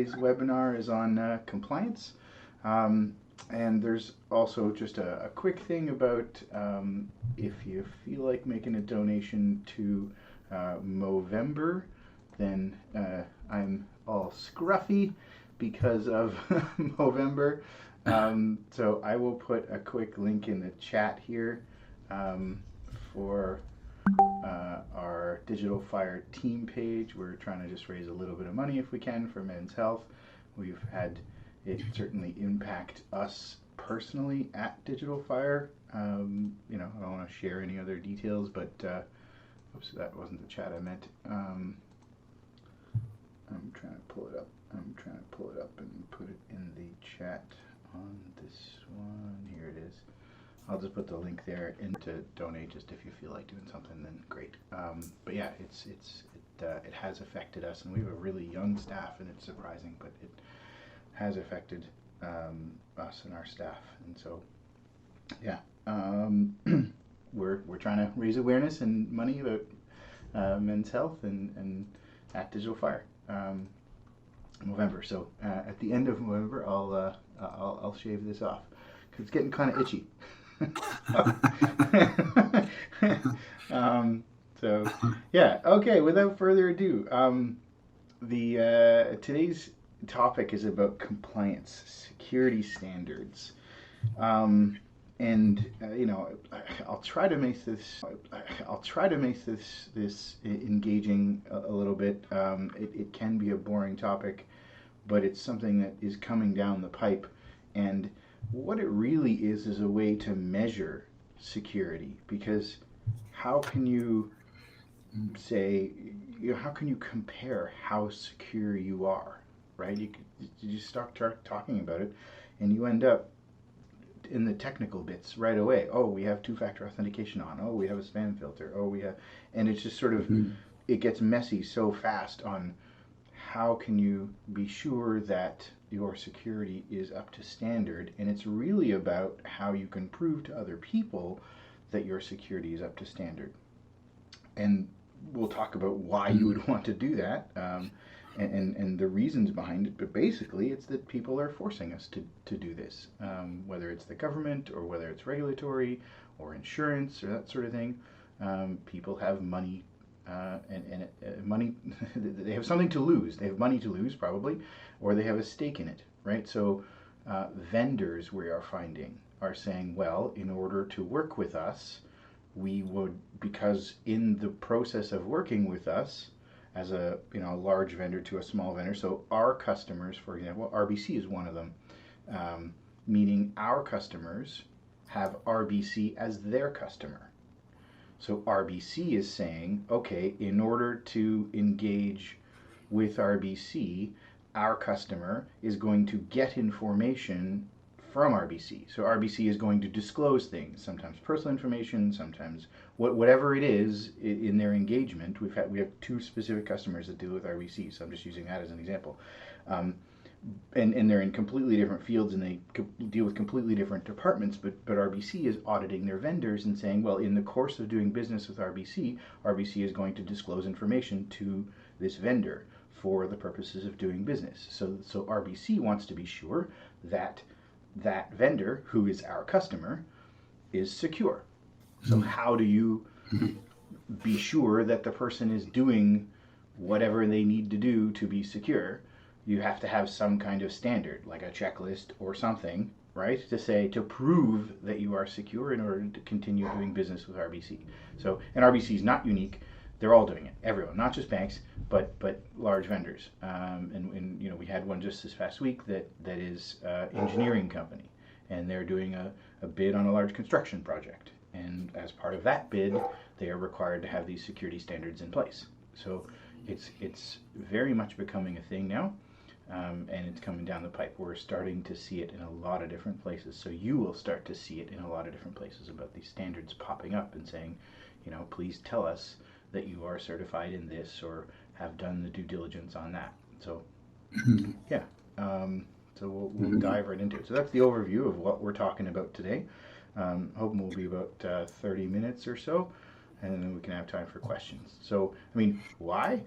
today's webinar is on compliance. And there's also just a quick thing about if you feel like making a donation to Movember, then I'm all scruffy because of Movember. So I will put a quick link in the chat here for our Digital Fire team page. We're trying to just raise a little bit of money if we can for men's health. We've had it certainly impact us personally at Digital Fire. You know, I don't want to share any other details, but oops, that wasn't the chat I meant. I'm trying to pull it up. I'm trying to pull it up and put it in the chat on this one. Here it is. I'll just put the link there in to donate. Just if you feel like doing something, then great. But yeah, it has affected us, and we have a really young staff, and it's surprising, but it has affected us and our staff. And so, yeah, we're trying to raise awareness and money about men's health and at Digital Fire. November. So at the end of November, I'll shave this off because it's getting kind of itchy. So yeah, okay. Without further ado, today's topic is about compliance, security standards, and you know, I'll try to make this engaging a little bit. It can be a boring topic, but it's something that is coming down the pipe, and what it really is a way to measure security, because how can you say, how can you compare how secure you are, right? You start talking about it and you end up in the technical bits right away. Oh, we have two-factor authentication on. Oh, we have a spam filter. Oh, we have, and it's just sort of, it gets messy so fast on how can you be sure that your security is up to standard, and it's really about how you can prove to other people that your security is up to standard. And we'll talk about why you would want to do that, and the reasons behind it, but basically it's that people are forcing us to do this, whether it's the government or whether it's regulatory or insurance or that sort of thing. People have money, and money, they have something to lose. They have money to lose probably, or they have a stake in it, right? So vendors, we are finding, are saying, well, in order to work with us, we would, because in the process of working with us as a large vendor to a small vendor, so our customers, for example, RBC is one of them, meaning our customers have RBC as their customer. So RBC is saying, okay, in order to engage with RBC, our customer is going to get information from RBC. So RBC is going to disclose things, sometimes personal information, sometimes whatever it is in their engagement. We have two specific customers that deal with RBC, so I'm just using that as an example. And they're in completely different fields, and they deal with completely different departments, but RBC is auditing their vendors and saying, well, in the course of doing business with RBC, RBC is going to disclose information to this vendor for the purposes of doing business. So RBC wants to be sure that that vendor, who is our customer, is secure. So how do you be sure that the person is doing whatever they need to do to be secure? You have to have some kind of standard, like a checklist or something, right, to prove that you are secure in order to continue doing business with RBC. So, and RBC is not unique. They're all doing it, everyone, not just banks, but large vendors. And you know, we had one just this past week that is engineering company, and they're doing a bid on a large construction project. And as part of that bid, they are required to have these security standards in place. So it's very much becoming a thing now, and it's coming down the pipe. We're starting to see it in a lot of different places. So you will start to see it in a lot of different places about these standards popping up and saying, you know, please tell us that you are certified in this or have done the due diligence on that. So yeah, so we'll dive right into it. So that's the overview of what we're talking about today. Hoping we'll be about 30 minutes or so, and then we can have time for questions. So, I mean, why?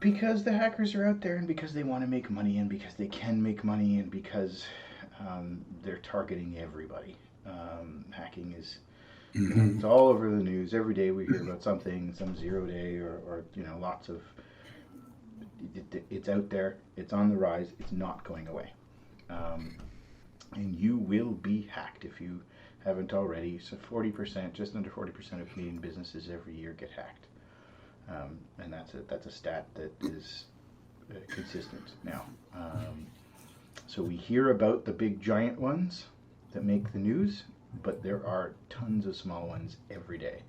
Because the hackers are out there, and because they want to make money, and because they can make money, and because they're targeting everybody. Hacking is, it's all over the news. Every day we hear about something, some 0 day, or lots of. It's out there. It's on the rise. It's not going away. And you will be hacked if you haven't already. So 40%, just under 40% of Canadian businesses every year get hacked. And that's a stat that is consistent now. So we hear about the big giant ones that make the news, but there are tons of small ones every day.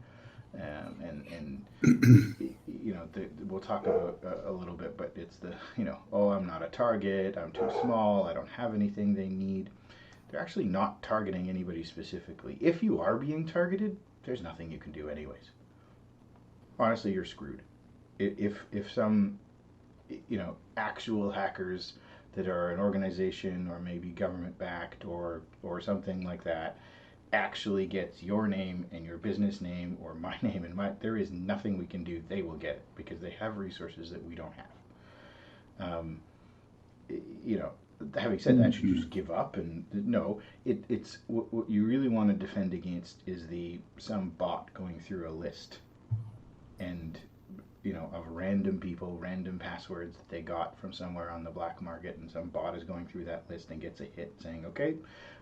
And we'll talk about a little bit, but it's oh, I'm not a target, I'm too small, I don't have anything they need. They're actually not targeting anybody specifically. If you are being targeted, there's nothing you can do anyways. Honestly, you're screwed. If some actual hackers that are an organization or maybe government backed or something like that actually gets your name and your business name or my name and there is nothing we can do. They will get it because they have resources that we don't have. Having said that, should you just give up? And no, it's what you really want to defend against is some bot going through a list and of random people, random passwords that they got from somewhere on the black market, and some bot is going through that list and gets a hit saying, okay,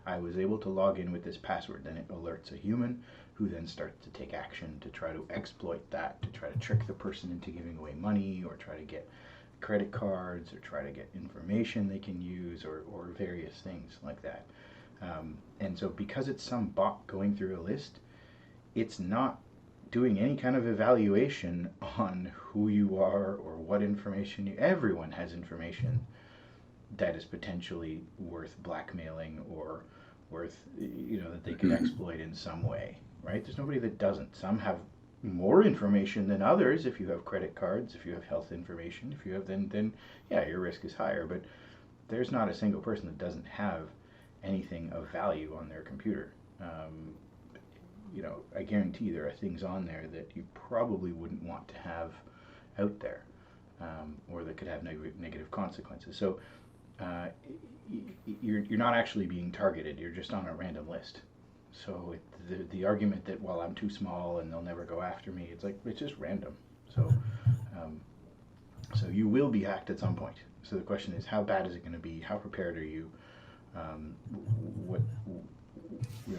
I was able to log in with this password. Then it alerts a human who then starts to take action to try to exploit that, to try to trick the person into giving away money, or try to get credit cards, or try to get information they can use, or various things like that. And so because it's some bot going through a list, it's not doing any kind of evaluation on who you are or what information everyone has information that is potentially worth blackmailing or worth that they could exploit in some way, right? There's nobody that doesn't. Some have more information than others. If you have credit cards, if you have health information, if you have then yeah, your risk is higher. But there's not a single person that doesn't have anything of value on their computer. I guarantee there are things on there that you probably wouldn't want to have out there, or that could have negative consequences. So you're not actually being targeted. You're just on a random list. So the argument that, well, I'm too small and they'll never go after me, it's just random. So so you will be hacked at some point. So the question is, how bad is it going to be? How prepared are you?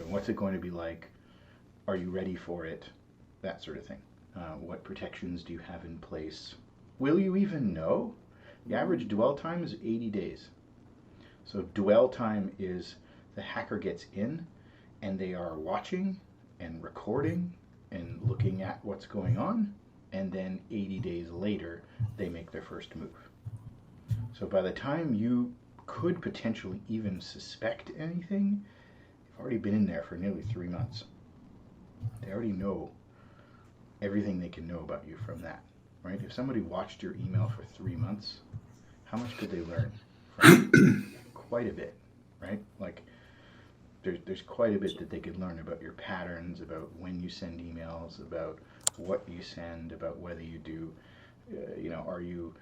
What's it going to be like? Are you ready for it? That sort of thing. What protections do you have in place? Will you even know? The average dwell time is 80 days. So dwell time is the hacker gets in and they are watching and recording and looking at what's going on, and then 80 days later they make their first move. So by the time you could potentially even suspect anything, you've already been in there for nearly 3 months. They already know everything they can know about you from that, right? If somebody watched your email for 3 months, how much could they learn from it? Quite a bit, right? Like, there's quite a bit that they could learn about your patterns, about when you send emails, about what you send, about whether you do, are you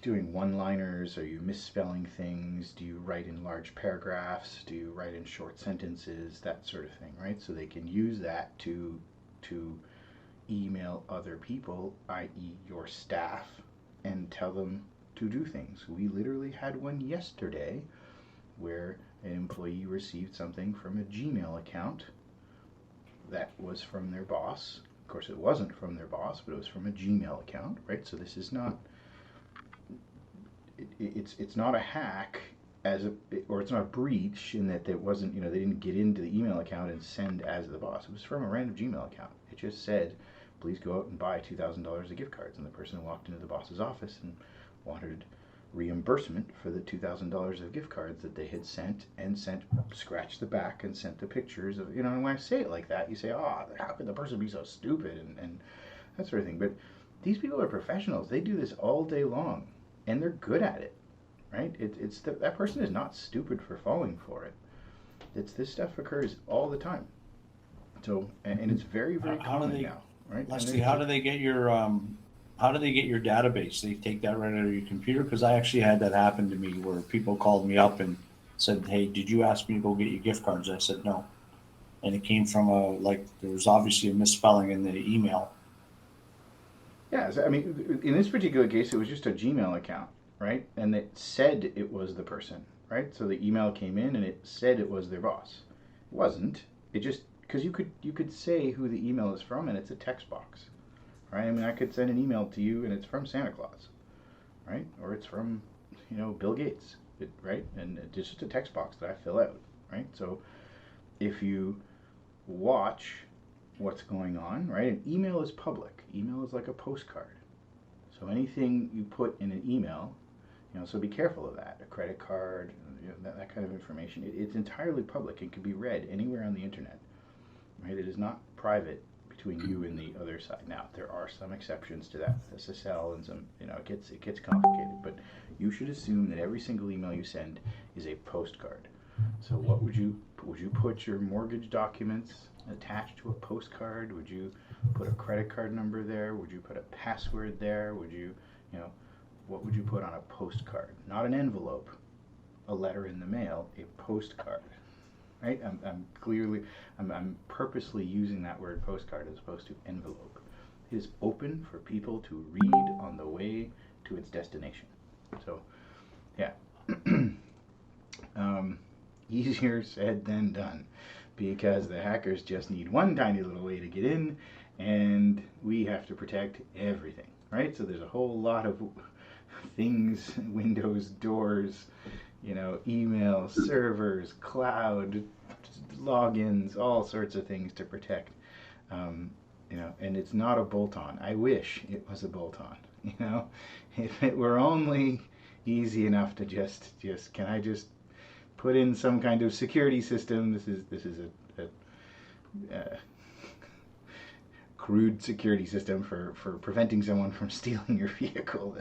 doing one-liners? Are you misspelling things? Do you write in large paragraphs? Do you write in short sentences? That sort of thing, right? So they can use that to email other people, i.e. your staff, and tell them to do things. We literally had one yesterday where an employee received something from a Gmail account that was from their boss. Of course, it wasn't from their boss, but it was from a Gmail account, right? So this is not, it's not a hack or it's not a breach in that it wasn't, they didn't get into the email account and send as the boss. It was from a random Gmail account. It just said, please go out and buy $2,000 of gift cards. And the person walked into the boss's office and wanted reimbursement for the $2,000 of gift cards that they had sent, scratched the back and sent the pictures of, and when I say it like that, you say, oh, how could the person be so stupid and that sort of thing. But these people are professionals. They do this all day long, and they're good at it, right? That person is not stupid for falling for it. This stuff occurs all the time. So, and it's very, very common now, right? Leslie, how do they get your how do they get your database? They take that right out of your computer? Because I actually had that happen to me where people called me up and said, "Hey, did you ask me to go get you gift cards?" I said no, and it came from a like there was obviously a misspelling in the email. Yeah, so, I mean, in this particular case, it was just a Gmail account, right? And it said it was the person, right? So the email came in and it said it was their boss. It wasn't. It just because you could say who the email is from, and it's a text box, right? I mean, I could send an email to you, and it's from Santa Claus, right? Or it's from, Bill Gates, right? And it's just a text box that I fill out, right? So if you watch what's going on, right? An email is public. Email is like a postcard. So anything you put in an email, so be careful of that. A credit card, that kind of information. It's entirely public. It can be read anywhere on the internet, right? It is not private between you and the other side. Now, there are some exceptions to that, SSL and some, it gets complicated, but you should assume that every single email you send is a postcard. So what would you put your mortgage documents attached to a postcard? Would you put a credit card number there? Would you put a password there? You know, what would you put on a postcard? Not an envelope, a letter in the mail, a postcard. Right? I'm purposely using that word postcard as opposed to envelope. It is open for people to read on the way to its destination. So, yeah. um, Easier said than done because the hackers just need one tiny little way to get in, and we have to protect everything, right? So there's a whole lot of things, windows, doors, email, servers, cloud, logins, all sorts of things to protect. And it's not a bolt-on. I wish it was a bolt-on. If it were only easy enough to just can I just put in some kind of security system? This is a crude security system for preventing someone from stealing your vehicle.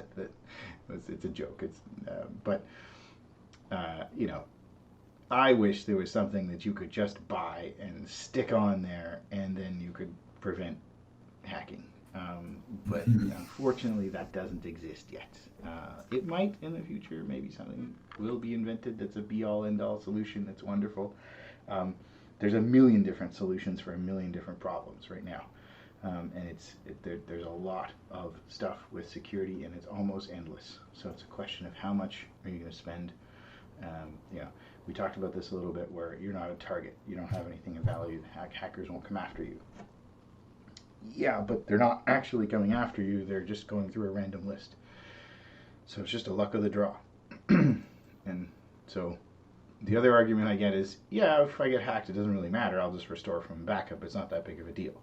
It's a joke. But you know, I wish there was something that you could just buy and stick on there, and then you could prevent hacking. But unfortunately, that doesn't exist yet. It might in the future. Maybe something will be invented that's a be-all, end-all solution that's wonderful. Um, there's a million different solutions for a million different problems right now. And there's a lot of stuff with security, and it's almost endless. So it's a question of how much are you going to spend. We talked about this a little bit, where you're not a target. You don't have anything of value. Hackers won't come after you. Yeah, but they're not actually coming after you. They're just going through a random list. So it's just a luck of the draw. And so the other argument I get is, yeah, if I get hacked, it doesn't really matter. I'll just restore from backup. It's not that big of a deal.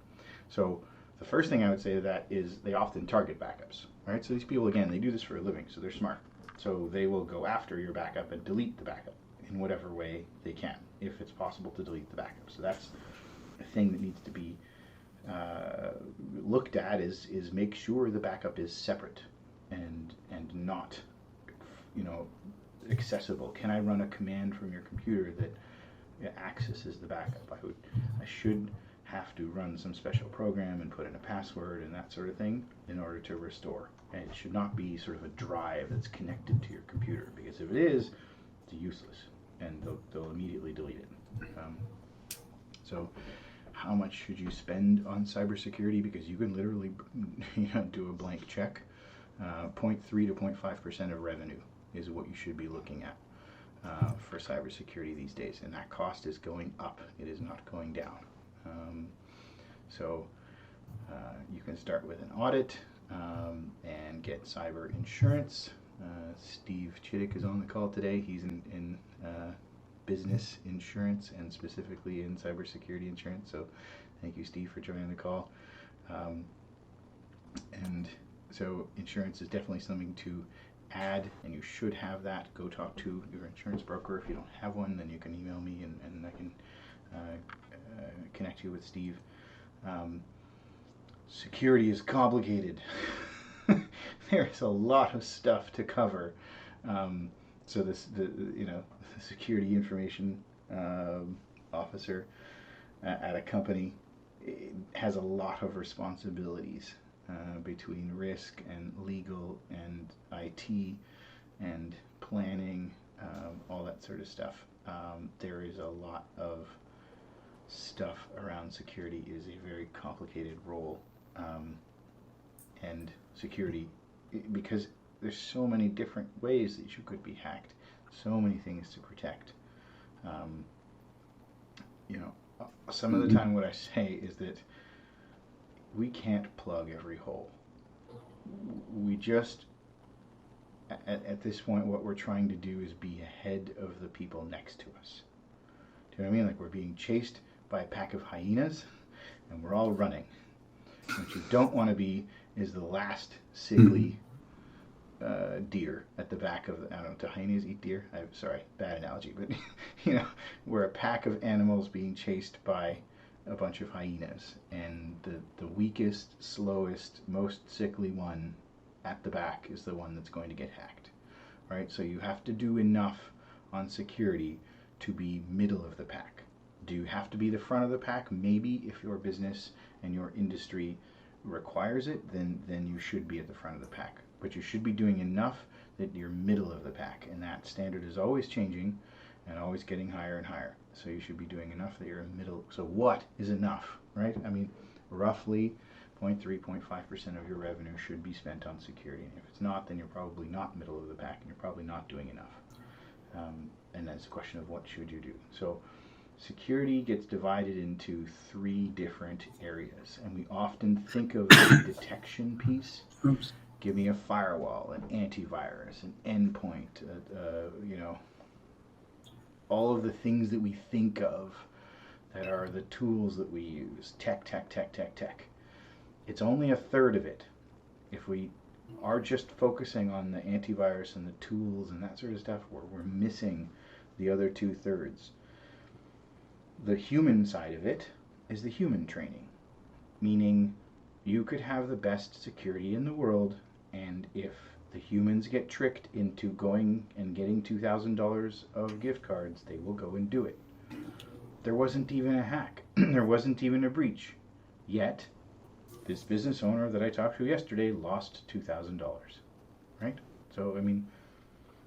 So the first thing I would say to that is they often target backups. Right? So these people, again, they do this for a living, so they're smart. So they will go after your backup and delete the backup in whatever way they can, if it's possible to delete the backup. So that's a thing that needs to be looked at, is make sure the backup is separate and not, accessible. Can I run a command from your computer that accesses the backup? I should have to run some special program and put in a password and that sort of thing in order to restore. And it should not be sort of a drive that's connected to your computer, because if it is, it's useless, and they'll immediately delete it. So how much should you spend on cybersecurity? Because you can literally do a blank check. 0.3 to 0.5% of revenue is what you should be looking at for cybersecurity these days, and that cost is going up. It is not going down. So you can start with an audit and get cyber insurance. Steve Chittick is on the call today. He's in business insurance, and specifically in cybersecurity insurance. So thank you, Steve, for joining the call. And so insurance is definitely something to add, and you should have that. Go talk to your insurance broker. If you don't have one, then you can email me, and I can connect you with Steve. Security is complicated. There's a lot of stuff to cover. So the security information officer at a company has a lot of responsibilities. between risk and legal and IT and planning, all that sort of stuff. There is a lot of stuff around security. It is a very complicated role, and security, because there's so many different ways that you could be hacked, so many things to protect. Um, some of the time what I say is that we can't plug every hole. We just, at this point, what we're trying to do is be ahead of the people next to us. Do you know what I mean? Like we're being chased by a pack of hyenas and we're all running. What you don't want to be is the last sickly deer at the back of, I don't know, do hyenas eat deer? I'm sorry, bad analogy, but we're a pack of animals being chased by a bunch of hyenas, and the weakest, slowest, most sickly one at the back is the one that's going to get hacked, right? So you have to do enough on security to be middle of the pack. Do you have to be the front of the pack? Maybe if your business and your industry requires it, then you should be at the front of the pack. But you should be doing enough that you're middle of the pack, and that standard is always changing and always getting higher and higher. So you should be doing enough that you're in middle. So what is enough, right? I mean, roughly 0.3, 0.5% of your revenue should be spent on security. And if it's not, then you're probably not middle of the pack, and you're probably not doing enough. And that's a question of what should you do. So security gets divided into 3 different areas, and we often think of the detection piece. Oops. Give me a firewall, an antivirus, an endpoint, all of the things that we think of that are the tools that we use. Tech. It's only a third of it. If we are just focusing on the antivirus and the tools and that sort of stuff, we're missing the other 2/3. The human side of it is the human training, meaning you could have the best security in the world, and if the humans get tricked into going and getting $2,000 of gift cards, they will go and do it. There wasn't even a hack. There wasn't even a breach. Yet, this business owner that I talked to yesterday lost $2,000, right? So, I mean,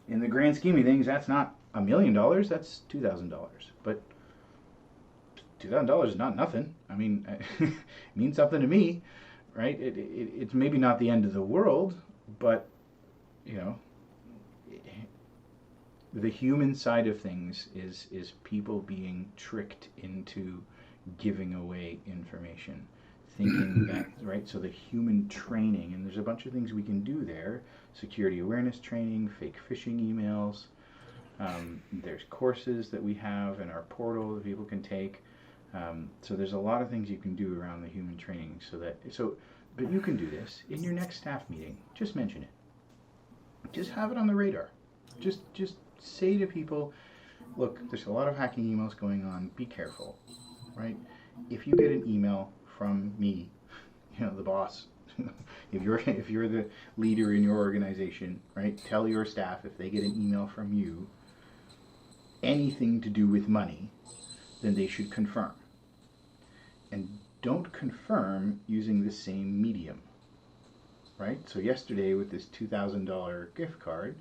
in the grand scheme of things, that's not $1 million, that's $2,000. But $2,000 is not nothing. I mean, it means something to me, right? It's maybe not the end of the world, but the human side of things is people being tricked into giving away information, thinking that, right? So the human training, and there's a bunch of things we can do there: security awareness training, fake phishing emails. There's courses that we have in our portal that people can take. So there's a lot of things you can do around the human training, but you can do this in your next staff meeting. Just mention it. Just have it on the radar. Just say to people, look, there's a lot of hacking emails going on. Be careful, right? If you get an email from me, the boss, if you're the leader in your organization, right? Tell your staff if they get an email from you, anything to do with money, then they should confirm. And don't confirm using the same medium, right? So yesterday with this $2,000 gift card,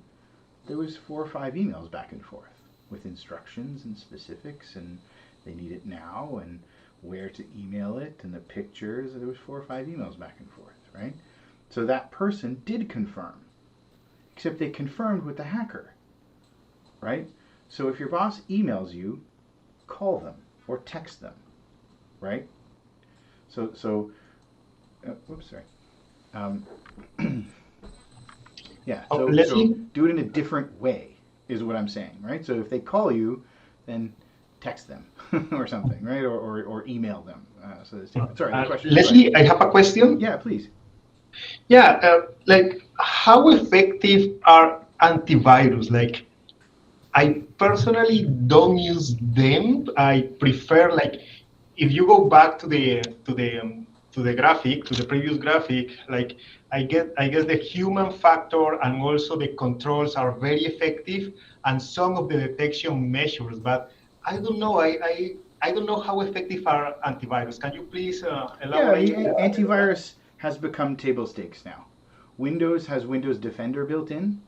there was 4 or 5 emails back and forth with instructions and specifics, and they need it now, and where to email it, and the pictures. There was 4 or 5 emails back and forth, right? So that person did confirm, except they confirmed with the hacker, right? So if your boss emails you, call them or text them, right? Whoops, sorry. Yeah, so do it in a different way is what I'm saying, right? So if they call you, then text them or something, right? Or email them. So there's different. Sorry, question. Leslie, I have a question. Yeah, please. Yeah, how effective are antivirus? I personally don't use them. I prefer, if you go back to the graphic, to the previous graphic, I guess the human factor and also the controls are very effective, and some of the detection measures. But I don't know. I don't know how effective are antivirus. Can you please elaborate? Yeah, antivirus has become table stakes now. Windows has Windows Defender built in,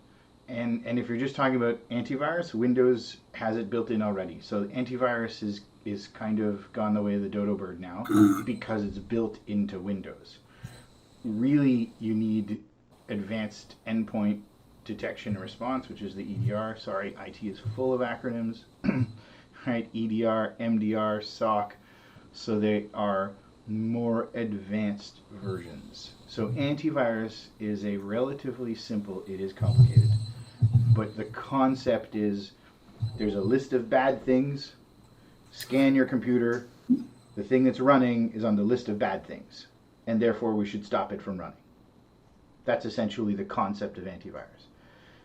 and if you're just talking about antivirus, Windows has it built in already. So antivirus is kind of gone the way of the dodo bird now because it's built into Windows. Really, you need advanced endpoint detection and response, which is the EDR. Sorry, IT is full of acronyms. Right? EDR, MDR, SOC. So they are more advanced versions. So antivirus is a relatively simple, it is complicated, but the concept is there's a list of bad things, scan your computer, the thing that's running is on the list of bad things, and therefore we should stop it from running. That's essentially the concept of antivirus.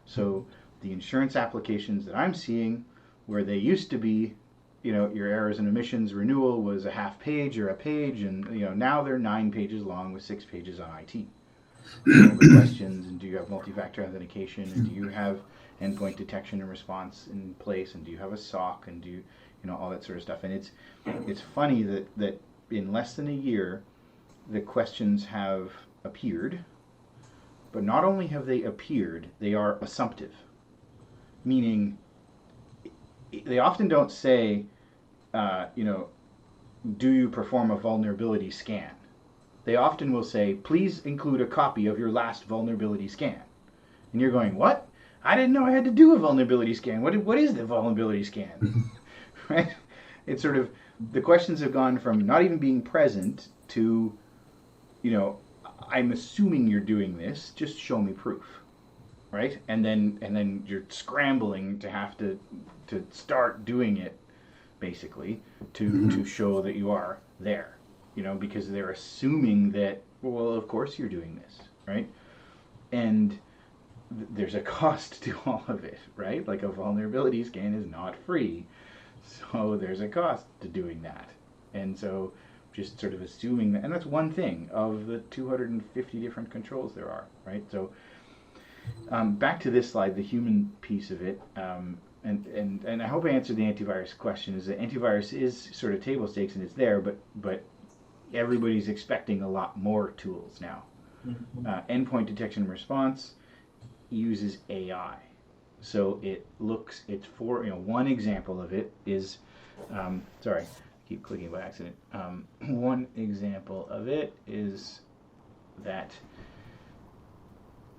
So the insurance applications that I'm seeing, where they used to be, your errors and omissions renewal was a half page or a page, and now they're 9 pages long with 6 pages on IT. All the questions, and do you have multi-factor authentication, and do you have endpoint detection and response in place, and do you have a SOC, and do you, all that sort of stuff. And it's funny that in less than a year, the questions have appeared, but not only have they appeared, they are assumptive, meaning they often don't say, do you perform a vulnerability scan? They often will say, please include a copy of your last vulnerability scan. And you're going, what? I didn't know I had to do a vulnerability scan. What is the vulnerability scan? Right? It's sort of, the questions have gone from not even being present to, I'm assuming you're doing this, just show me proof. Right? And then you're scrambling to have to start doing it, basically, to show that you are there. Because they're assuming that, well, of course you're doing this, right? And there's a cost to all of it, right? Like a vulnerability scan is not free. So there's a cost to doing that. And so just sort of assuming that, and that's one thing of the 250 different controls there are, right? So back to this slide, the human piece of it, and I hope I answered the antivirus question, is that antivirus is sort of table stakes and it's there, but everybody's expecting a lot more tools now. Endpoint detection and response uses AI. So it's for, one example of it is, sorry, I keep clicking by accident. One example of it is that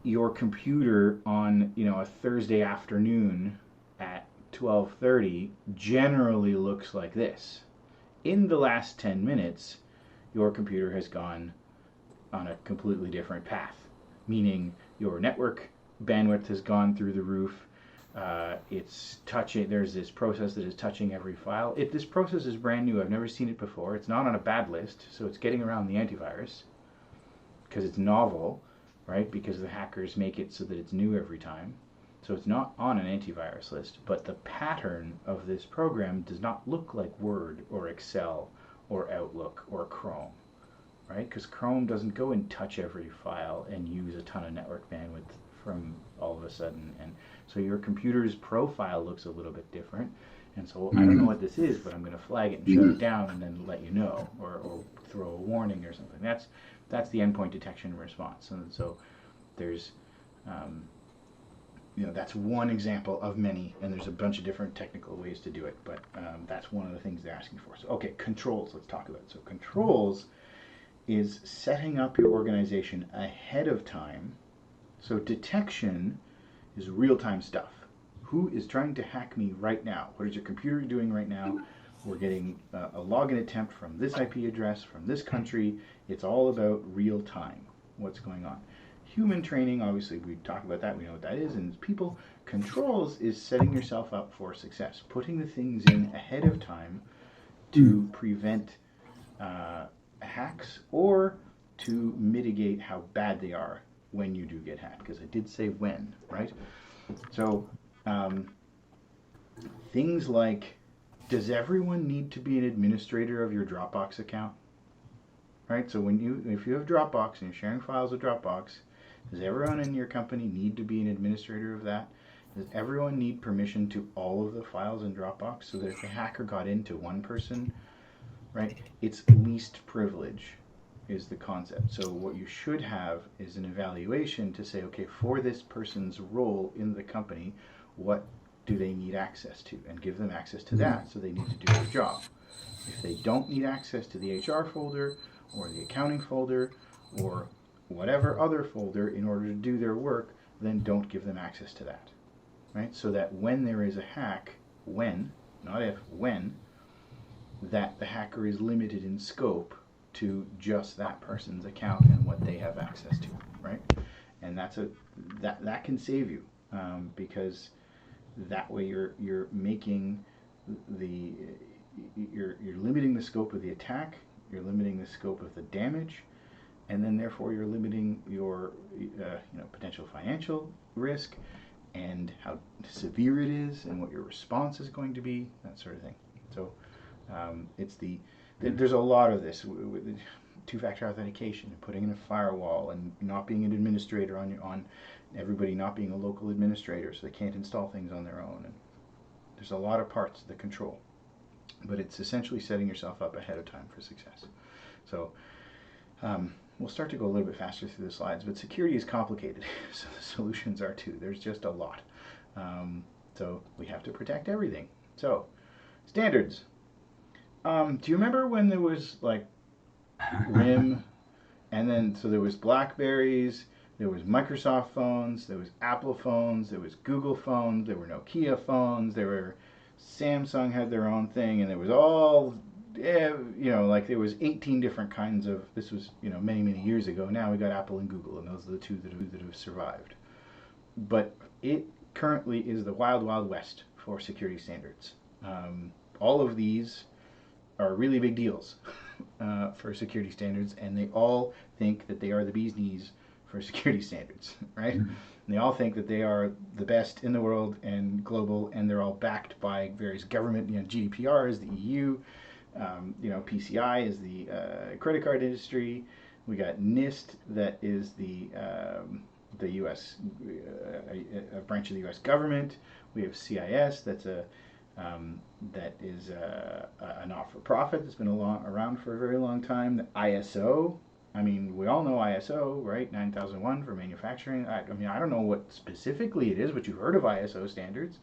your computer on, a Thursday afternoon at 12:30 generally looks like this. In the last 10 minutes, your computer has gone on a completely different path, meaning your network bandwidth has gone through the roof. It's touching, there's this process that is touching every file. If this process is brand new, I've never seen it before, it's not on a bad list, so it's getting around the antivirus because it's novel, right? Because the hackers make it so that it's new every time. So it's not on an antivirus list, but the pattern of this program does not look like Word or Excel or Outlook or Chrome, right? Because Chrome doesn't go and touch every file and use a ton of network bandwidth from all of a sudden. And so your computer's profile looks a little bit different. And so I don't know what this is, but I'm going to flag it and shut it down and then let you know, or throw a warning or something. That's the endpoint detection and response. And so there's, that's one example of many, and there's a bunch of different technical ways to do it, but that's one of the things they're asking for. So, okay, controls, let's talk about it. So controls is setting up your organization ahead of time. So detection is real-time stuff. Who is trying to hack me right now? What is your computer doing right now? We're getting a login attempt from this IP address, from this country. It's all about real time, what's going on. Human training, obviously, we talk about that, we know what that is, and people, controls is setting yourself up for success, putting the things in ahead of time to prevent hacks or to mitigate how bad they are when you do get hacked, because I did say when, right? So things like, does everyone need to be an administrator of your Dropbox account? Right, so if you have Dropbox and you're sharing files with Dropbox, does everyone in your company need to be an administrator of that? Does everyone need permission to all of the files in Dropbox so that if a hacker got into one person, right, it's least privilege. is the concept. So what you should have is an evaluation to say, okay, for this person's role in the company, what do they need access to, and give them access to that, so they need to do their job. If they don't need access to the HR folder or the accounting folder or whatever other folder in order to do their work, then don't give them access to that, right? So that when there is a hack, when, not if, when, that the hacker is limited in scope to just that person's account and what they have access to, right? And that can save you, because that way you're making the you're limiting the scope of the attack, you're limiting the scope of the damage, and then therefore you're limiting your potential financial risk and how severe it is and what your response is going to be, that sort of thing. So there's a lot of this with two-factor authentication and putting in a firewall and not being an administrator on everybody not being a local administrator, so they can't install things on their own. And there's a lot of parts to the control, but it's essentially setting yourself up ahead of time for success. So we'll start to go a little bit faster through the slides, but security is complicated, so the solutions are too. There's just a lot. So we have to protect everything. So standards. Do you remember when there was like RIM, and then so there was Blackberries, there was Microsoft phones, there was Apple phones, there was Google phones, there were Nokia phones, there were Samsung had their own thing, and there was all, like there was 18 different kinds of, this was, many, many years ago. Now we got Apple and Google, and those are the two that have survived. But it currently is the wild, wild west for security standards. All of these are really big deals for security standards, and they all think that they are the bee's knees for security standards, right? And they all think that they are the best in the world and global, and they're all backed by various government, GDPR is the EU, PCI is the credit card industry. We got NIST, that is the U.S. A branch of the U.S. government. We have CIS, that's a not-for-profit that's been around for a very long time. The ISO, I mean, we all know ISO, right? 9001 for manufacturing. I don't know what specifically it is, but you've heard of ISO standards,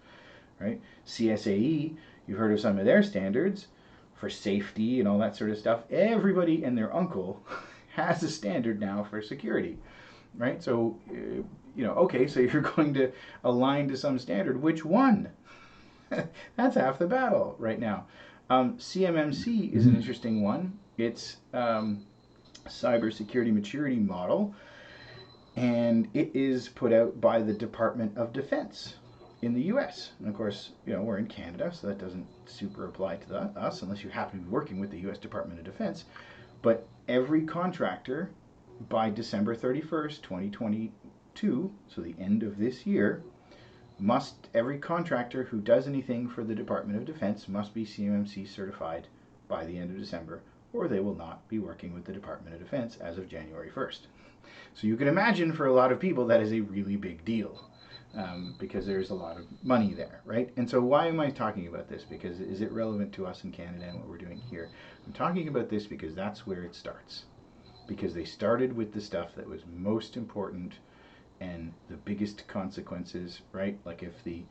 right? CSAE, you've heard of some of their standards for safety and all that sort of stuff. Everybody and their uncle has a standard now for security, right? So, okay, so you're going to align to some standard. Which one? That's half the battle right now. CMMC is an interesting one. It's Cybersecurity Maturity Model, and it is put out by the Department of Defense in the U.S. And of course, we're in Canada, so that doesn't super apply to us unless you happen to be working with the U.S. Department of Defense. But every contractor by December 31st, 2022, so the end of this year, every contractor who does anything for the Department of Defense must be CMMC certified by the end of December, or they will not be working with the Department of Defense as of January 1st. So you can imagine for a lot of people that is a really big deal, because there's a lot of money there, right? And so why am I talking about this? Because is it relevant to us in Canada and what we're doing here? I'm talking about this because that's where it starts. Because they started with the stuff that was most important and the biggest consequences, right? Like if the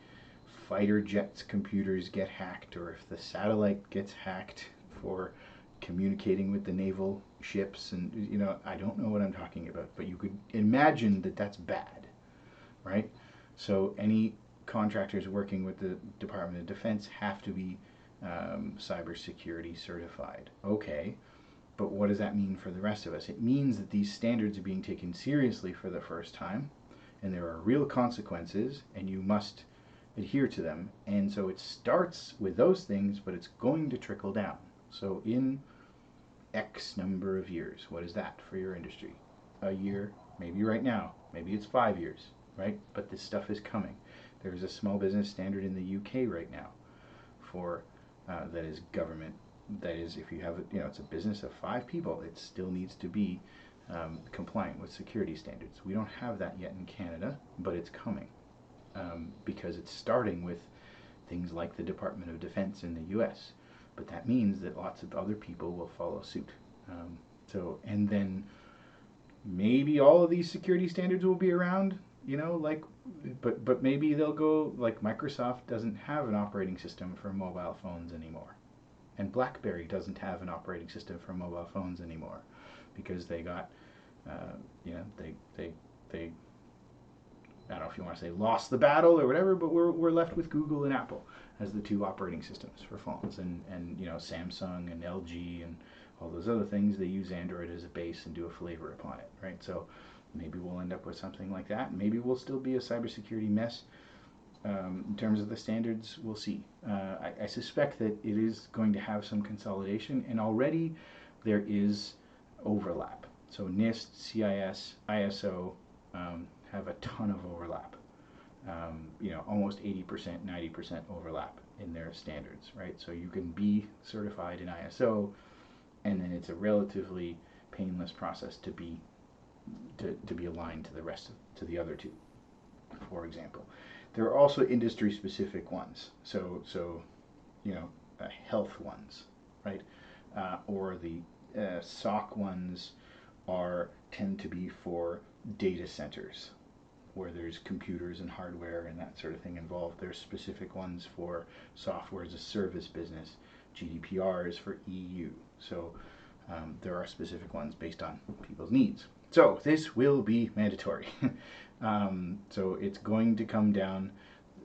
fighter jets computers get hacked, or if the satellite gets hacked for communicating with the naval ships, and I don't know what I'm talking about, but you could imagine that that's bad, right? So any contractors working with the Department of Defense have to be cybersecurity certified. Okay, but what does that mean for the rest of us? It means that these standards are being taken seriously for the first time, and there are real consequences, and you must adhere to them. And so it starts with those things, but it's going to trickle down. So in X number of years, what is that for your industry? A year, maybe right now, maybe it's 5 years, right? But this stuff is coming. There's a small business standard in the UK right now for that is government. That is, if you have it's a business of 5 people, it still needs to be compliant with security standards. We don't have that yet in Canada, but it's coming, because it's starting with things like the Department of Defense in the U.S. But that means that lots of other people will follow suit. So, and then maybe all of these security standards will be around, like, but maybe they'll go like Microsoft doesn't have an operating system for mobile phones anymore, and BlackBerry doesn't have an operating system for mobile phones anymore, because they got, they I don't know if you want to say lost the battle or whatever, but we're left with Google and Apple as the two operating systems for phones, and Samsung and LG and all those other things, they use Android as a base and do a flavor upon it, right? So maybe we'll end up with something like that. Maybe we'll still be a cybersecurity mess. In terms of the standards, we'll see. I suspect that it is going to have some consolidation, and already there is overlap. So NIST, CIS, ISO have a ton of overlap. Almost 80%, 90% overlap in their standards, right? So you can be certified in ISO, and then it's a relatively painless process to be aligned to the rest to the other two, for example. There are also industry specific ones, so health ones, right? Or the SOC ones tend to be for data centers where there's computers and hardware and that sort of thing involved. There's specific ones for software as a service business. GDPR is for EU. So there are specific ones based on people's needs. So this will be mandatory. So it's going to come down,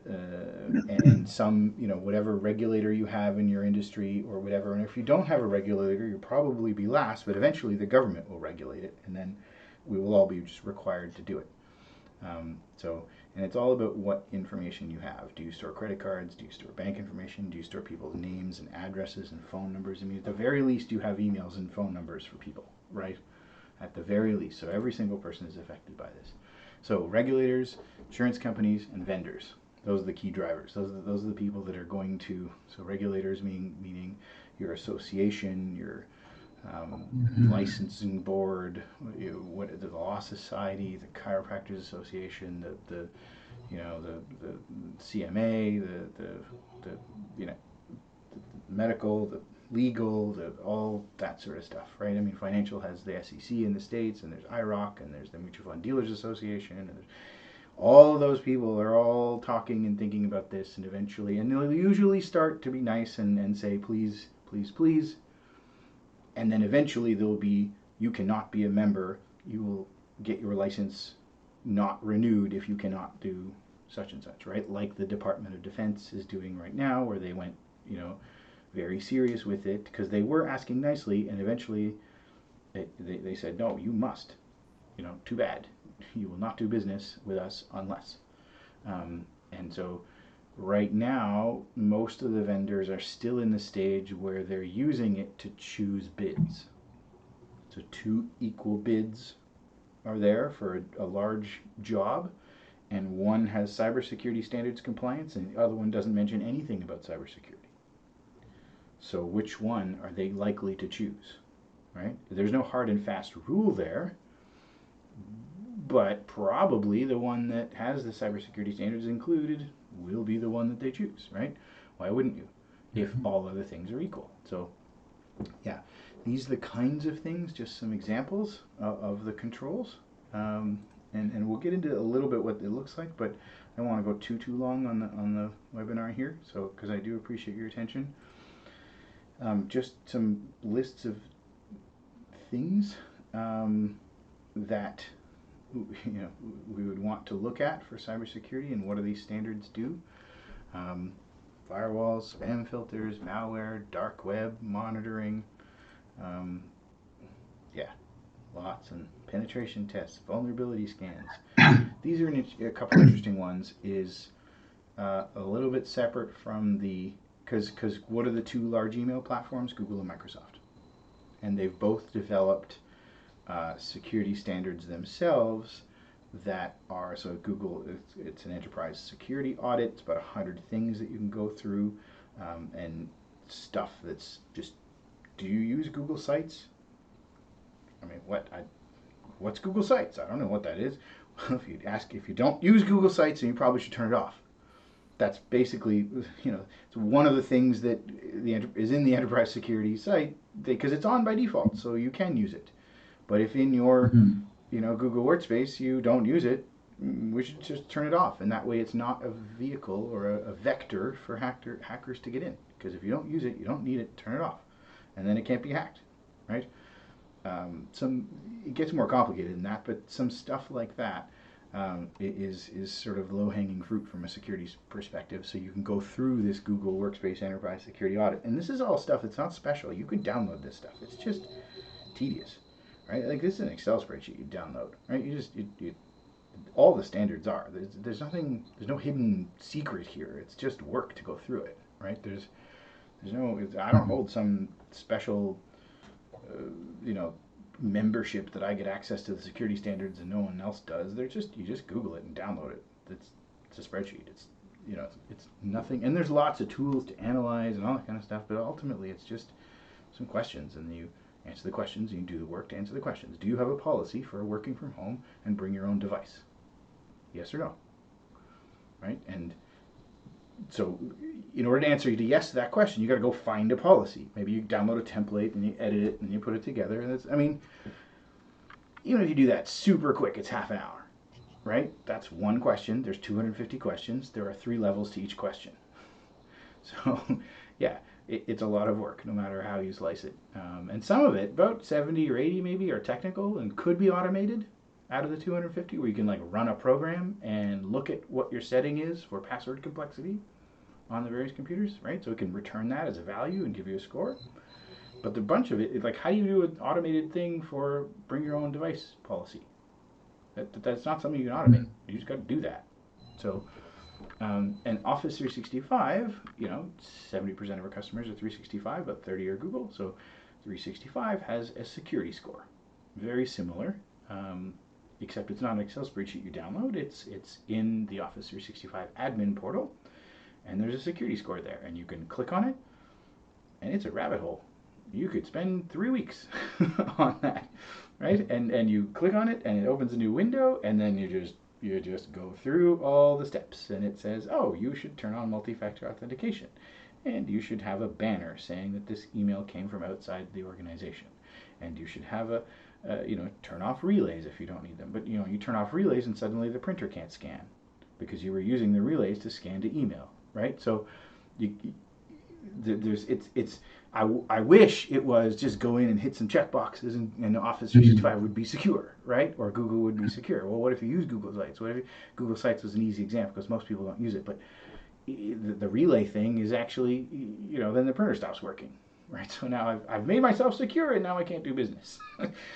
and some, whatever regulator you have in your industry or whatever. And if you don't have a regulator, you'll probably be last, but eventually the government will regulate it, and then we will all be just required to do it. And it's all about what information you have. Do you store credit cards? Do you store bank information? Do you store people's names and addresses and phone numbers? I mean, at the very least, you have emails and phone numbers for people, right? At the very least. So every single person is affected by this. So regulators, insurance companies, and vendors. Those are the key drivers. Those are the people that are going to. So regulators meaning your association, your licensing board, the Law Society, the Chiropractors Association, the CMA, the medical, the legal, all that sort of stuff, right? I mean, financial has the SEC in the States, and there's IROC, and there's the Mutual Fund Dealers Association, and all of those people are all talking and thinking about this, and eventually, and they'll usually start to be nice and say, please, please, please. And then eventually there will be, you cannot be a member, you will get your license not renewed if you cannot do such and such, right? Like the Department of Defense is doing right now, where they went, very serious with it, because they were asking nicely, and eventually they said, no, you must, too bad. You will not do business with us unless. And so right now, most of the vendors are still in the stage where they're using it to choose bids. So 2 equal bids are there for a large job, and one has cybersecurity standards compliance, and the other one doesn't mention anything about cybersecurity. So which one are they likely to choose, right? There's no hard and fast rule there, but probably the one that has the cybersecurity standards included will be the one that they choose, right? Why wouldn't you, if all other things are equal? So, yeah, these are the kinds of things, just some examples of the controls. And we'll get into a little bit what it looks like, but I don't want to go too long on the webinar here, so because I do appreciate your attention. Just some lists of things that we would want to look at for cybersecurity, and what do these standards do? Firewalls, spam filters, malware, dark web monitoring, lots, and penetration tests, vulnerability scans. These are a couple interesting ones. Is a little bit separate from the, because what are the 2 large email platforms? Google and Microsoft, and they've both developed security standards themselves that are, so Google, it's an enterprise security audit. It's about 100 things that you can go through, and stuff that's just, do you use Google Sites? I mean, what's Google Sites? I don't know what that is. If you don't use Google Sites, then you probably should turn it off. that's basically, it's one of the things that is in the enterprise security site because it's on by default, so you can use it. But if in your Mhm. Google Workspace you don't use it, we should just turn it off, and that way it's not a vehicle or a vector for hackers to get in. Because if you don't use it, you don't need it. Turn it off, and then it can't be hacked, right? Some It gets more complicated than that, but some stuff like that is sort of low hanging fruit from a security perspective. So you can go through this Google Workspace Enterprise Security Audit, and this is all stuff that's not special. You can download this stuff. It's just tedious, right? Like this is an Excel spreadsheet you download, right? You all the standards are. There's nothing. There's no hidden secret here. It's just work to go through it, right? There's no. I don't Mhm. hold some special, uh, you know, membership that I get access to the security standards and no one else does. They're just you just Google it and download it. It's a spreadsheet. It's nothing. And there's lots of tools to analyze and all that kind of stuff. But ultimately, it's just some questions, and you answer the questions. And you do the work to answer the questions. Do you have a policy for working from home and bring your own device? Yes or no, right? And so, in order to answer yes to that question, you got to go find a policy. Maybe you download a template and you edit it and you put it together. And I mean, even if you do that super quick, it's half an hour, right? That's one question. There's 250 questions. There are 3 levels to each question. So, yeah, it's a lot of work, no matter how you slice it. And some of it, about 70 or 80 maybe, are technical and could be automated out of the 250, where you can like run a program and look at what your setting is for password complexity on the various computers, right? So it can return that as a value and give you a score. But the bunch of it, like how do you do an automated thing for bring your own device policy? That's not something you can automate. Mhm. You just got to do that. So, and Office 365, 70% of our customers are 365, but 30 are Google. So 365 has a security score, very similar, except it's not an Excel spreadsheet you download. It's in the Office 365 admin portal, and there's a security score there, and you can click on it, and it's a rabbit hole. You could spend 3 weeks on that, right? And you click on it, and it opens a new window, and then you just go through all the steps, and it says, oh, you should turn on multi-factor authentication, and you should have a banner saying that this email came from outside the organization, and you should have turn off relays if you don't need them. But you turn off relays, and suddenly the printer can't scan because you were using the relays to scan to email, right? So you, there's it's I wish it was just go in and hit some check boxes and Office Mhm. 365 would be secure, right? Or Google would be secure. Well, what if you use Google Sites? What if Google Sites was an easy example because most people don't use it, but the relay thing is actually, then the printer stops working, right? So now I've made myself secure and now I can't do business.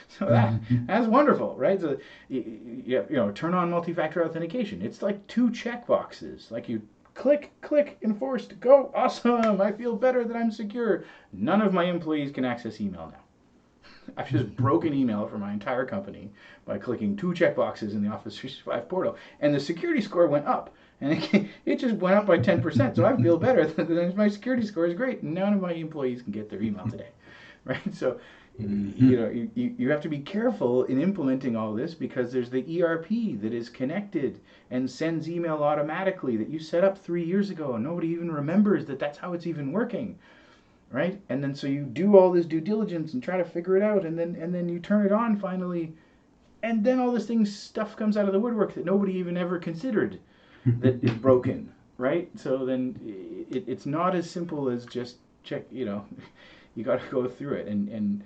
So Mhm. that's wonderful, right? So turn on multi-factor authentication. It's like 2 check boxes. Like you click, enforced, go, awesome. I feel better that I'm secure. None of my employees can access email now. I've just broken email for my entire company by clicking 2 checkboxes in the Office 365 portal, and the security score went up. And it just went up by 10%. So I feel better that my security score is great. None of my employees can get their email today, right? So, Mhm. you have to be careful in implementing all this because there's the ERP that is connected and sends email automatically that you set up 3 years ago, and nobody even remembers that that's how it's even working, right? And then so you do all this due diligence and try to figure it out, and then you turn it on finally, and then all this thing stuff comes out of the woodwork that nobody even ever considered that is broken, right? So then it's not as simple as just check. You got to go through it and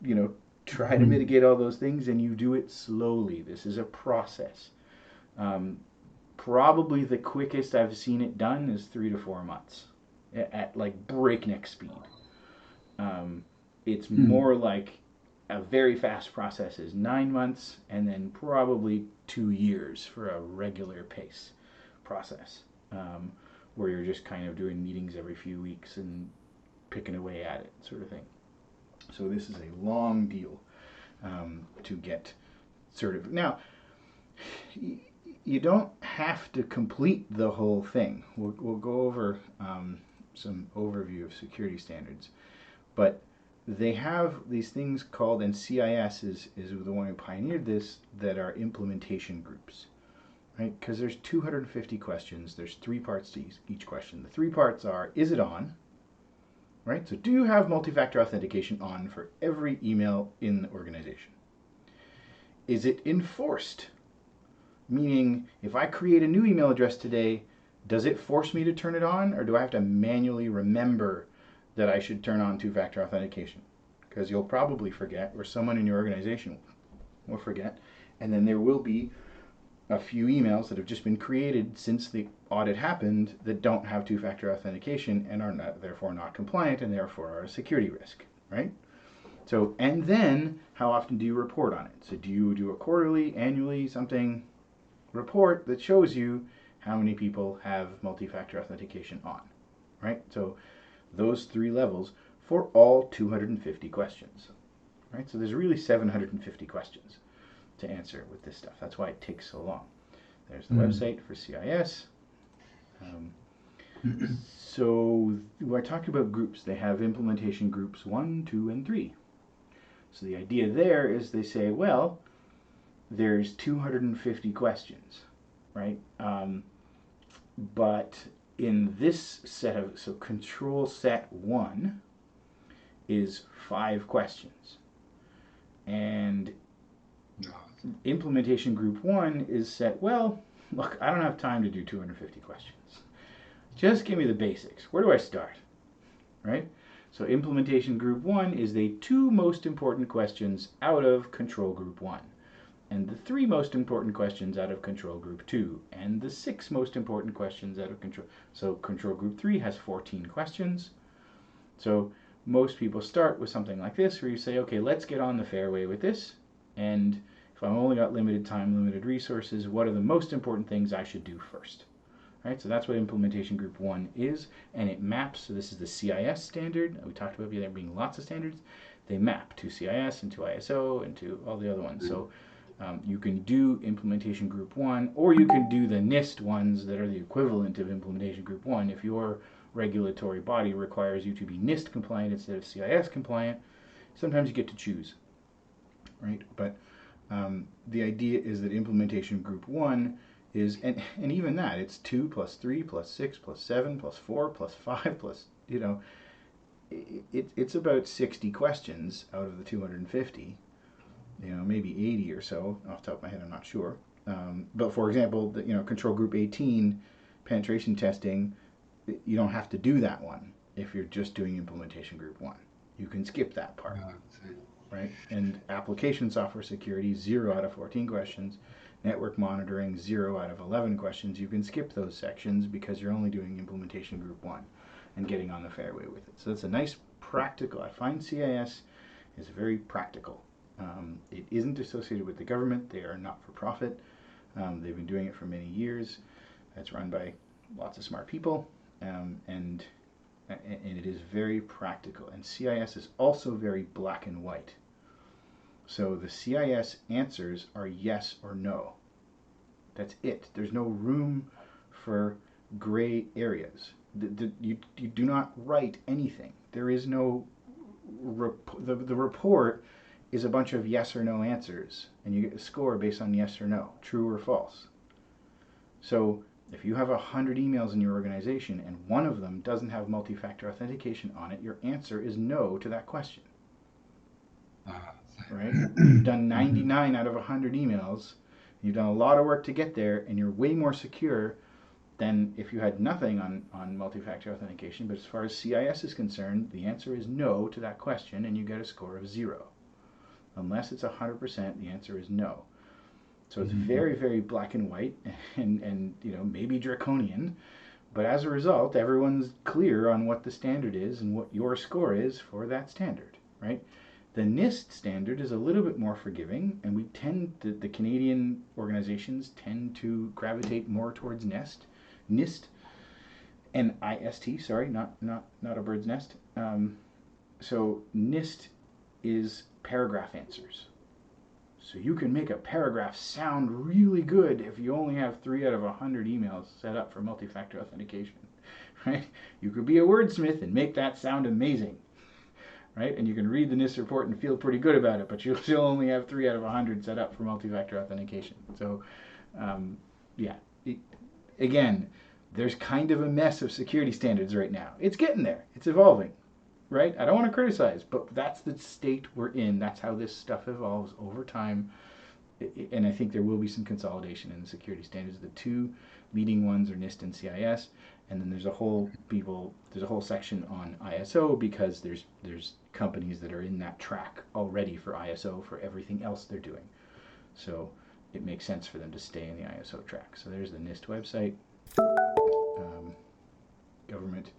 you know try to Mhm. mitigate all those things, and you do it slowly. This is a process. Um, Probably the quickest I've seen it done is 3 to 4 months at like breakneck speed. Um, it's Mhm. more like a very fast process is 9 months, and then probably 2 years for a regular pace process, where you're just kind of doing meetings every few weeks and picking away at it, sort of thing. So this is a long deal to get sort of now. You don't have to complete the whole thing. We'll go over some overview of security standards, but they have these things called, and CIS is the one who pioneered this, that are implementation groups. right? Because there's 250 questions. There's 3 parts to each question. The 3 parts are, is it on? Right? So do you have multi-factor authentication on for every email in the organization? Is it enforced? Meaning, if I create a new email address today, does it force me to turn it on, or do I have to manually remember that I should turn on two-factor authentication? Because you'll probably forget, or someone in your organization will forget, and then there will be a few emails that have just been created since the audit happened that don't have two-factor authentication and are not, therefore not compliant, and therefore are a security risk, right? So, and then how often do you report on it? So do you do a quarterly, annually, something report that shows you how many people have multi-factor authentication on, right? So those 3 levels for all 250 questions, right? So there's really 750 questions to answer with this stuff. That's why it takes so long. There's the website for CIS. So I talked about groups. They have implementation groups 1, 2, and 3. So the idea there is they say, well, there's 250 questions, right? But in this set of, so control set 1 is 5 questions. And implementation group 1 is set, well, look, I don't have time to do 250 questions. Just give me the basics. Where do I start? Right? So implementation group 1 is the 2 most important questions out of control group 1, and the 3 most important questions out of control group 2, and the 6 most important questions out of control. So control group 3 has 14 questions. So most people start with something like this, where you say, okay, let's get on the fairway with this, and if I've only got limited time, limited resources, what are the most important things I should do first? Right, so that's what implementation group 1 is, and it maps. So this is the CIS standard. We talked about there being lots of standards. They map to CIS and to ISO and to all the other ones. So you can do implementation group 1, or you can do the NIST ones that are the equivalent of implementation group 1. If your regulatory body requires you to be NIST compliant instead of CIS compliant, sometimes you get to choose, right? But the idea is that implementation group 1 is, and even that, it's 2 plus 3 plus 6 plus 7 plus 4 plus 5 plus, it's about 60 questions out of the 250, maybe 80 or so, off the top of my head, I'm not sure. But for example, control group 18, penetration testing, you don't have to do that one if you're just doing implementation group 1. You can skip that part, right? And application software security, 0 out of 14 questions. Network monitoring, 0 out of 11 questions. You can skip those sections because you're only doing implementation group 1 and getting on the fairway with it. So it's a nice practical. I find CIS is very practical. It isn't associated with the government. They are not for profit. They've been doing it for many years. It's run by lots of smart people, and it is very practical. And CIS is also very black and white. So the CIS answers are yes or no. That's it. There's no room for gray areas. You do not write anything. There is no, the report is a bunch of yes or no answers, and you get a score based on yes or no, true or false. So if you have 100 emails in your organization and one of them doesn't have multi-factor authentication on it, your answer is no to that question. Right? You've done 99 out of 100 emails. You've done a lot of work to get there, and you're way more secure than if you had nothing on multi-factor authentication. But as far as CIS is concerned, the answer is no to that question, and you get a score of 0. Unless it's 100%, the answer is no. So it's very, very black and white, and maybe draconian. But as a result, everyone's clear on what the standard is and what your score is for that standard, right? The NIST standard is a little bit more forgiving, and the Canadian organizations tend to gravitate more towards NIST, N-I-S-T, sorry, not a bird's nest. So NIST is paragraph answers. So you can make a paragraph sound really good if you only have 3 out of 100 emails set up for multi-factor authentication, right? You could be a wordsmith and make that sound amazing. Right? And you can read the NIST report and feel pretty good about it, but you'll still only have 3 out of 100 set up for multi-factor authentication. So, yeah, it, again, there's kind of a mess of security standards right now. It's getting there. It's evolving, right? I don't want to criticize, but that's the state we're in. That's how this stuff evolves over time. And I think there will be some consolidation in the security standards. The two leading ones are NIST and CIS, and then there's a whole section on ISO because there's companies that are in that track already for ISO for everything else they're doing. So it makes sense for them to stay in the ISO track. So there's the NIST website, government.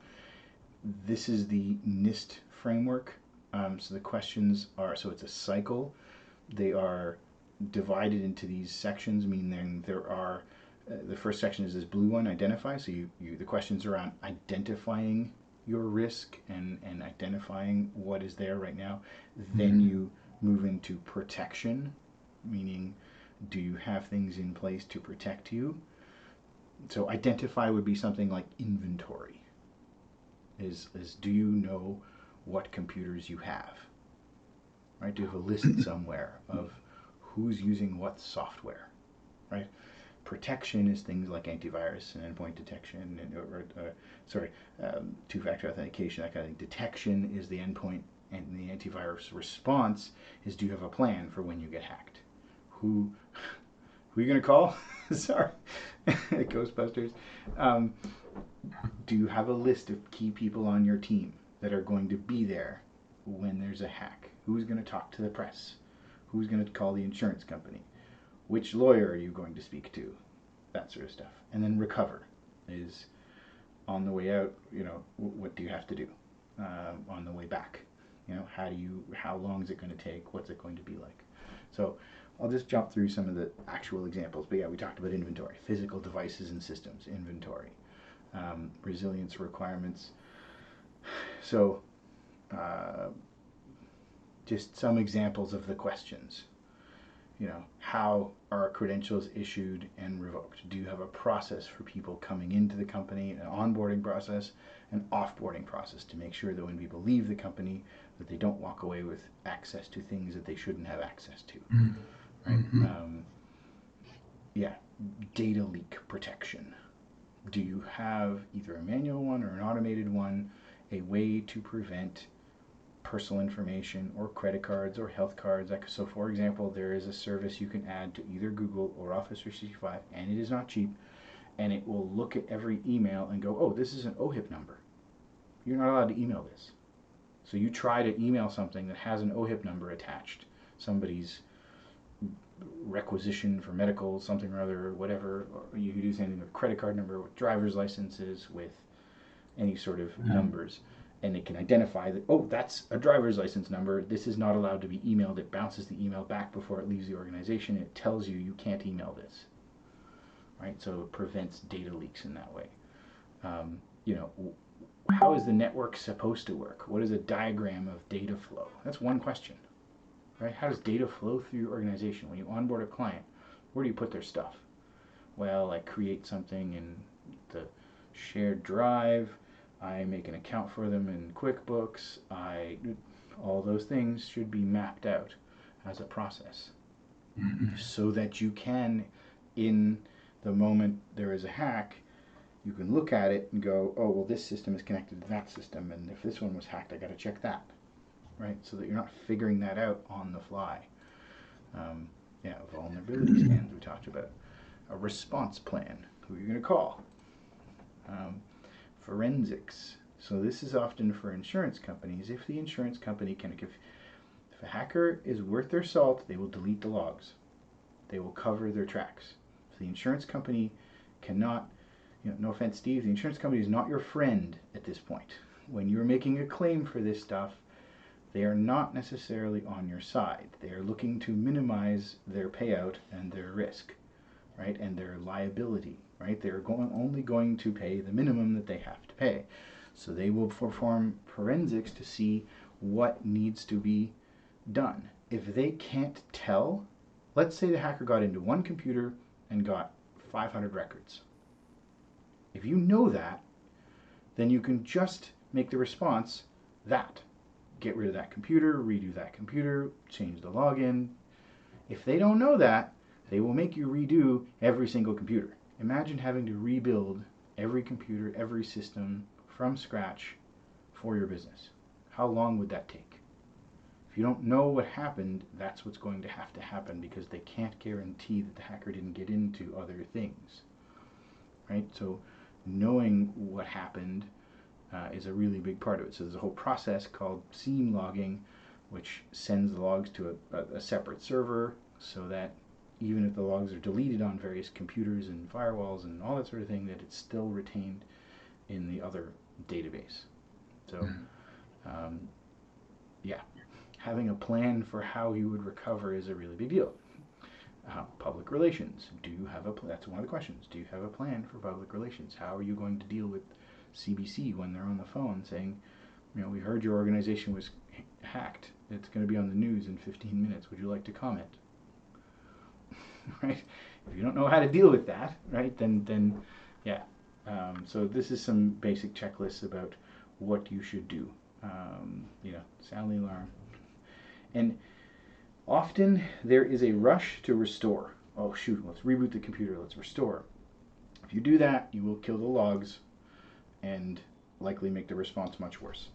This is the NIST framework. So the questions are, so it's a cycle. They are divided into these sections, meaning there are, the first section is this blue one, identify. So the questions are around identifying your risk and identifying what is there right now. Then you move into protection, meaning do you have things in place to protect you? So identify would be something like inventory. Is do you know what computers you have? Right? Do you have a list somewhere of who's using what software? Right? Protection is things like antivirus and endpoint detection, and two-factor authentication, that kind of thing. Detection is the endpoint, and the antivirus response is do you have a plan for when you get hacked? Who are you going to call? Sorry, Ghostbusters. Do you have a list of key people on your team that are going to be there when there's a hack? Who's going to talk to the press? Who's going to call the insurance company? Which lawyer are you going to speak to? That sort of stuff. And then recover is on the way out, what do you have to do? On the way back, how long is it going to take? What's it going to be like? So I'll just jump through some of the actual examples. But yeah, we talked about inventory, physical devices and systems, inventory, resilience requirements. So just some examples of the questions. How are credentials issued and revoked? Do you have a process for people coming into the company, an onboarding process, an offboarding process to make sure that when people leave the company that they don't walk away with access to things that they shouldn't have access to, right? Data leak protection. Do you have either a manual one or an automated one, a way to prevent personal information or credit cards or health cards? So for example, there is a service you can add to either Google or Office 365, and it is not cheap, and it will look at every email and go, oh, this is an OHIP number. You're not allowed to email this. So you try to email something that has an OHIP number attached, somebody's requisition for medical, something or other, or whatever, or you could do something with credit card number, with driver's licenses, with any sort of numbers. And it can identify that, oh, that's a driver's license number. This is not allowed to be emailed. It bounces the email back before it leaves the organization. It tells you you can't email this, right? So it prevents data leaks in that way. How is the network supposed to work? What is a diagram of data flow? That's one question, right? How does data flow through your organization? When you onboard a client, where do you put their stuff? Well, I create something in the shared drive. I make an account for them in QuickBooks. All those things should be mapped out as a process so that you can, in the moment there is a hack, you can look at it and go, oh, well, this system is connected to that system, and if this one was hacked, I got to check that, right? So that you're not figuring that out on the fly. Vulnerability scans we talked about. A response plan, who you're going to call. Forensics. So this is often for insurance companies. If the insurance company if a hacker is worth their salt, they will delete the logs. They will cover their tracks. If the insurance company cannot, no offense, Steve, the insurance company is not your friend at this point. When you're making a claim for this stuff, they are not necessarily on your side. They are looking to minimize their payout and their risk, right, and their liability. Right? They're only going to pay the minimum that they have to pay. So they will perform forensics to see what needs to be done. If they can't tell, let's say the hacker got into one computer and got 500 records. If you know that, then you can just make the response that. Get rid of that computer, redo that computer, change the login. If they don't know that, they will make you redo every single computer. Imagine having to rebuild every computer, every system from scratch for your business. How long would that take? If you don't know what happened, that's what's going to have to happen, because they can't guarantee that the hacker didn't get into other things, right? So knowing what happened is a really big part of it. So there's a whole process called seam logging, which sends the logs to a separate server, so that even if the logs are deleted on various computers and firewalls and all that sort of thing, that it's still retained in the other database. So yeah, having a plan for how you would recover is a really big deal. Public relations. Do you have a? That's one of the questions. Do you have a plan for public relations? How are you going to deal with CBC when they're on the phone saying, we heard your organization was hacked. It's going to be on the news in 15 minutes. Would you like to comment? Right? If you don't know how to deal with that, right, then yeah. So this is some basic checklists about what you should do. Sound the alarm. And often there is a rush to restore. Oh shoot, let's reboot the computer, let's restore. If you do that, you will kill the logs and likely make the response much worse.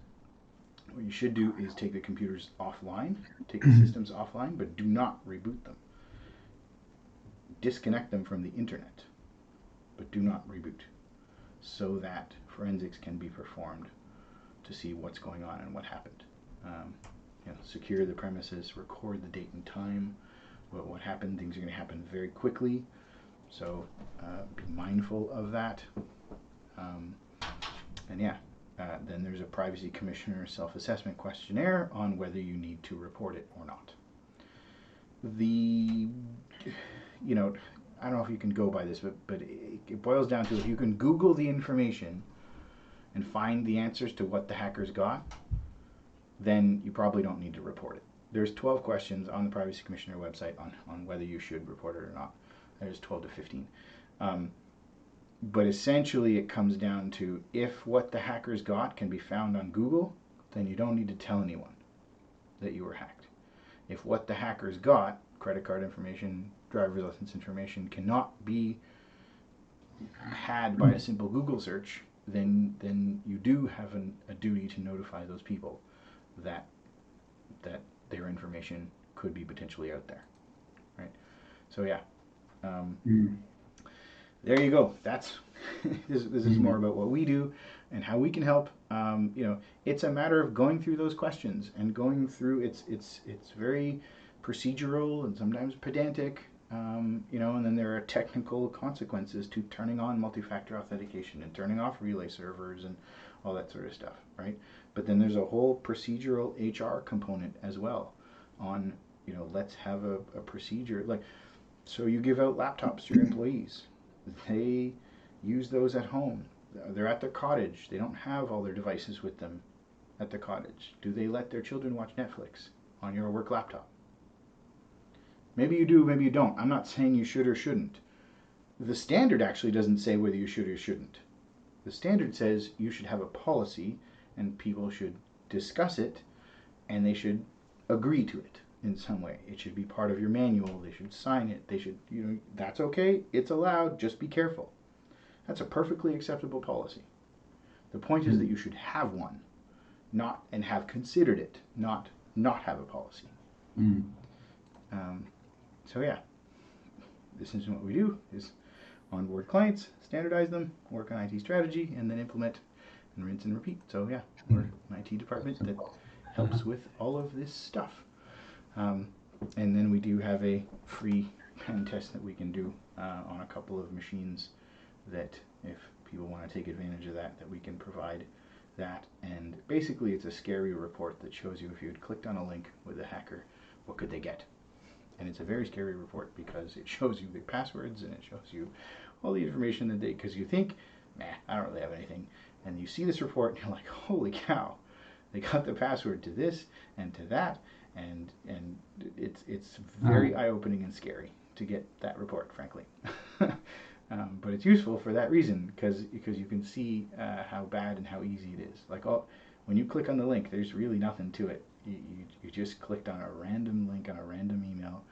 What you should do is take the computers offline, take the systems offline, but do not reboot them. Disconnect them from the internet, but do not reboot, so that forensics can be performed to see what's going on and what happened. Secure the premises, record the date and time, what happened. Things are going to happen very quickly, so be mindful of that. Then there's a privacy commissioner self-assessment questionnaire on whether you need to report it or not. I don't know if you can go by this, but it boils down to, if you can Google the information and find the answers to what the hackers got, then you probably don't need to report it. There's 12 questions on the Privacy Commissioner website on whether you should report it or not. There's 12 to 15. But essentially it comes down to, if what the hackers got can be found on Google, then you don't need to tell anyone that you were hacked. If what the hackers got, credit card information, driver's license information, cannot be had by a simple Google search, then you do have a duty to notify those people that their information could be potentially out there, right? So yeah, there you go. That's this is more about what we do and how we can help. It's a matter of going through those questions and going through. It's very procedural and sometimes pedantic, and then there are technical consequences to turning on multi-factor authentication and turning off relay servers and all that sort of stuff, right? But then there's a whole procedural HR component as well on, let's have a procedure. So you give out laptops to your employees. They use those at home. They're at their cottage. They don't have all their devices with them at the cottage. Do they let their children watch Netflix on your work laptop? Maybe you do, maybe you don't. I'm not saying you should or shouldn't. The standard actually doesn't say whether you should or shouldn't. The standard says you should have a policy, and people should discuss it, and they should agree to it in some way. It should be part of your manual. They should sign it. They should, that's okay. It's allowed. Just be careful. That's a perfectly acceptable policy. The point is that you should have one, and have considered it, not have a policy. So yeah, this is what we do: is onboard clients, standardize them, work on IT strategy, and then implement and rinse and repeat. So yeah, we're an IT department that helps with all of this stuff. And then we do have a free pen test that we can do on a couple of machines, that if people want to take advantage of that we can provide that. And basically it's a scary report that shows you, if you had clicked on a link with a hacker, what could they get? And it's a very scary report, because it shows you the passwords and it shows you all the information that because you think, I don't really have anything. And you see this report and you're like, holy cow, they got the password to this and to that. And it's very eye-opening and scary to get that report, frankly. But it's useful for that reason, because you can see how bad and how easy it is. When you click on the link, there's really nothing to it. You just clicked on a random link on a random email,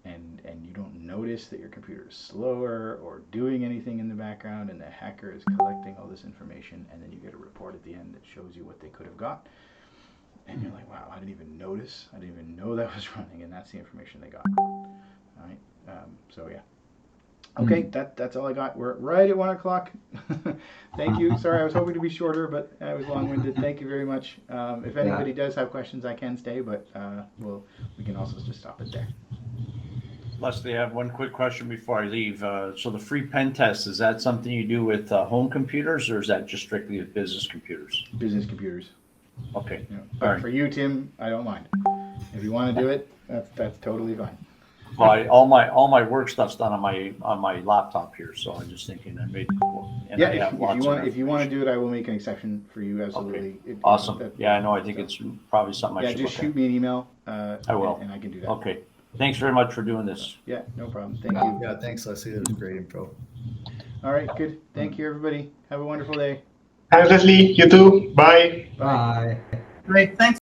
and you don't notice that your computer is slower or doing anything in the background, and the hacker is collecting all this information, and then you get a report at the end that shows you what they could have got, and you're like, wow, I didn't even notice, I didn't even know that was running, and that's the information they got. All right, so yeah. Okay, that's all I got. We're right at 1 o'clock. Thank you. Sorry, I was hoping to be shorter, but I was long-winded. Thank you very much. If anybody does have questions, I can stay, but we can also just stop it there. Leslie, I have one quick question before I leave. So the free pen test, is that something you do with home computers, or is that just strictly with business computers? Business computers. Okay. Yeah. But for you, Tim, I don't mind. If you want to do it, that's totally fine. Well, all my work stuff's done on my laptop here, so I'm just thinking I made. And Yeah, I have if you want to do it, I will make an exception for you. Absolutely. Okay. Awesome. Yeah, I know. I think it's probably something I should. Yeah, just shoot me an email. I will, and I can do that. Okay. Thanks very much for doing this. Yeah, no problem. Thank you. Yeah, thanks, Leslie. That was great info. All right, good. Thank you, everybody. Have a wonderful day. Thanks, Leslie. You too. Bye. Bye. Great. Thanks.